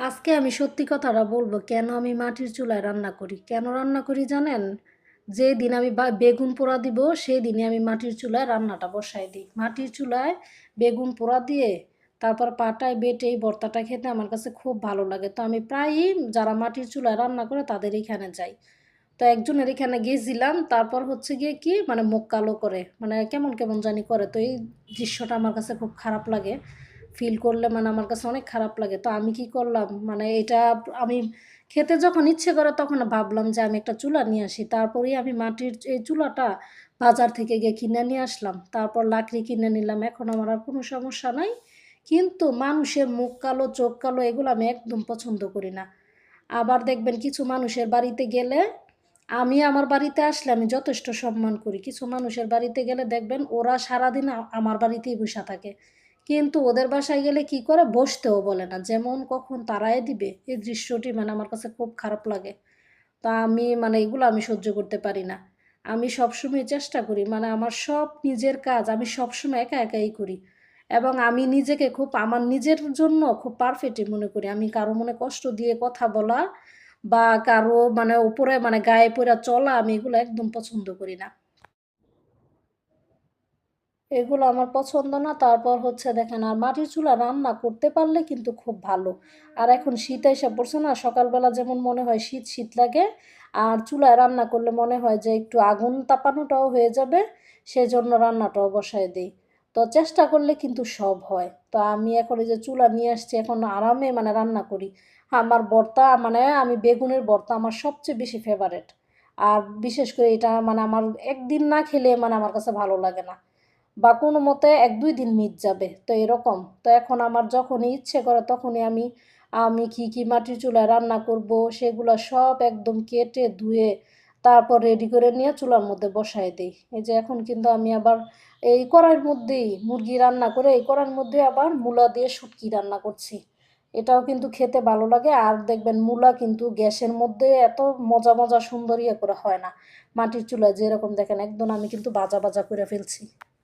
আজকে আমি সত্যি কথাটা বলবো কেন আমি মাটির চুলায় রান্না করি। কেন রান্না করি জানেন? যেদিন আমি বেগুন পোড়া দিব সেই দিনই আমি মাটির চুলায় রান্নাটা বসাই দিই। মাটির চুলায় বেগুন পোড়া দিয়ে তারপর পাটায় বেটে এই ভর্তাটা খেতে আমার কাছে খুব ভালো লাগে। তো আমি প্রায়ই যারা মাটির চুলায় রান্না করে তাদের এখানে যাই। তো একজনের এখানে গিয়েছিলাম, তারপর হচ্ছে গিয়ে কি মানে মুখ কালো করে মানে কেমন কেমন জানি করে। তো এই দৃশ্যটা আমার কাছে খুব খারাপ লাগে, ফিল করলে মানে আমার কাছে অনেক খারাপ লাগে। তো আমি কি করলাম মানে এটা আমি খেতে যখন ইচ্ছে করে তখন ভাবলাম যে আমি একটা চুলা নিয়ে আসি। তারপরেই আমি মাটির এই চুলাটা বাজার থেকে গিয়ে কিনে নিয়ে আসলাম, তারপর লাকড়ি কিনে নিলাম। এখন আমার আর কোনো সমস্যা নাই। কিন্তু মানুষের মুখ কালো চোখ কালো এগুলো আমি একদম পছন্দ করি না। আবার দেখবেন কিছু মানুষের বাড়িতে গেলে, আমি আমার বাড়িতে আসলে আমি যথেষ্ট সম্মান করি। কিছু মানুষের বাড়িতে গেলে দেখবেন ওরা সারাদিন আমার বাড়িতেই বসে থাকে, কিন্তু ওদের বাসায় গেলে কি করে বসতেও বলে না, যেমন কখন তারাই দিবে। এই দৃশ্যটি মানে আমার কাছে খুব খারাপ লাগে। তা আমি মানে এগুলো আমি সহ্য করতে পারি না। আমি সবসময় চেষ্টা করি মানে আমার সব নিজের কাজ আমি সবসময় একা একাই করি, এবং আমি নিজেকে খুব আমার নিজের জন্য খুব পারফেক্টই মনে করি। আমি কারো মনে কষ্ট দিয়ে কথা বলা বা কারো মানে উপরে মানে গায়ে পড়ে চলা আমি এগুলো একদম পছন্দ করি না। এগুলো আমার পছন্দ না। তারপর হচ্ছে দেখেন, আর মাটির চুলা রান্না করতে পারলে কিন্তু খুব ভালো। আর এখন শীত এসে পড়ছে না, সকালবেলা যেমন মনে হয় শীত শীত লাগে, আর চুলায় রান্না করলে মনে হয় যে একটু আগুন তাপানোটাও হয়ে যাবে, সেজন্য রান্নাটাও বসায় দিই। তো চেষ্টা করলে কিন্তু সব হয়। তো আমি এখন এই যে চুলা নিয়ে আসছি, এখন আরামে মানে রান্না করি। আমার ভর্তা মানে আমি বেগুনের ভর্তা আমার সবচেয়ে বেশি ফেভারেট। আর বিশেষ করে এটা মানে আমার একদিন না খেলে মানে আমার কাছে ভালো লাগে না, বা কোনো মতে ১-২ দিন মিট যাবে। তো এরকম। তো এখন আমার যখনই ইচ্ছে করে তখনই আমি আমি কি মাটির চুলায় রান্না করব সেগুলো সব একদম কেটে ধুয়ে তারপর রেডি করে নিয়ে চুলার মধ্যে বসায় দিই। এই যে এখন কিন্তু আমি আবার এই কড়াইয়ের মধ্যেই মুরগি রান্না করে এই কড়াইয়ের মধ্যে আবার মূলা দিয়ে শুটকি রান্না করছি। এটাও কিন্তু খেতে ভালো লাগে। আর দেখবেন মূলা কিন্তু গ্যাসের মধ্যে এত মজা মজা সুন্দর ইয়ে করে হয় না। মাটির চুলায় যেরকম দেখেন একদম আমি কিন্তু ভাজা ভাজা করে ফেলছি।